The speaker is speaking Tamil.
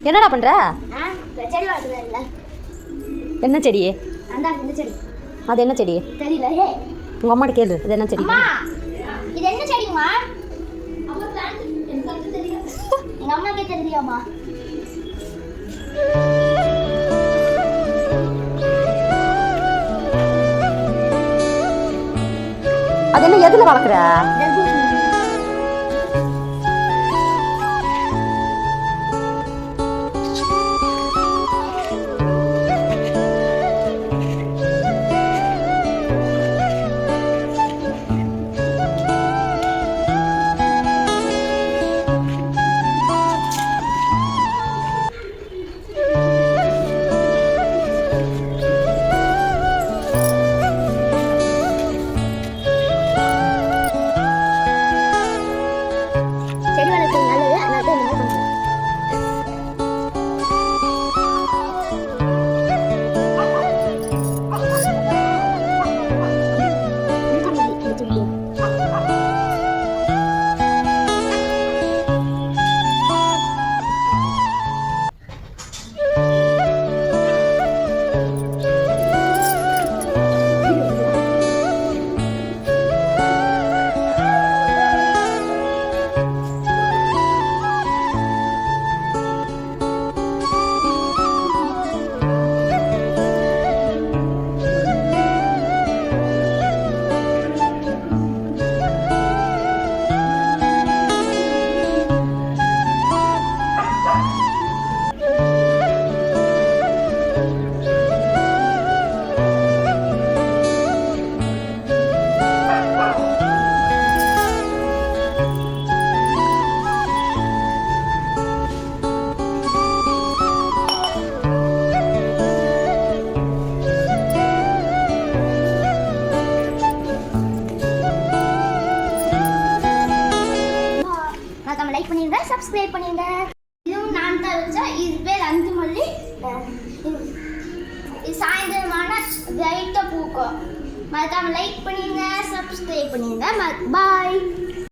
என்னடா பண்ற? செடி வளர்க்குறேன்ல. என்ன செடி? அந்த செடி. அது என்ன செடி தெரியல. உங்க அம்மாட்ட கேளு. அது என்ன செடி? இது என்ன செடிமா? எங்க அம்மாக்கே தெரியாமா? அது என்ன எதுல வளர்க்குற? லைக் பண்ணிருங்க, சப்ஸ்கிரைப் பண்ணிருங்க. இதுவும் நான் தான் வச்சா. இது பேர் அஞ்சு மல்லி. இது சாயந்தரமான லைட்டாக பூக்கும். மறக்காம லைக் பண்ணிருங்க, சப்ஸ்கிரைப் பண்ணிருங்க. பாய்.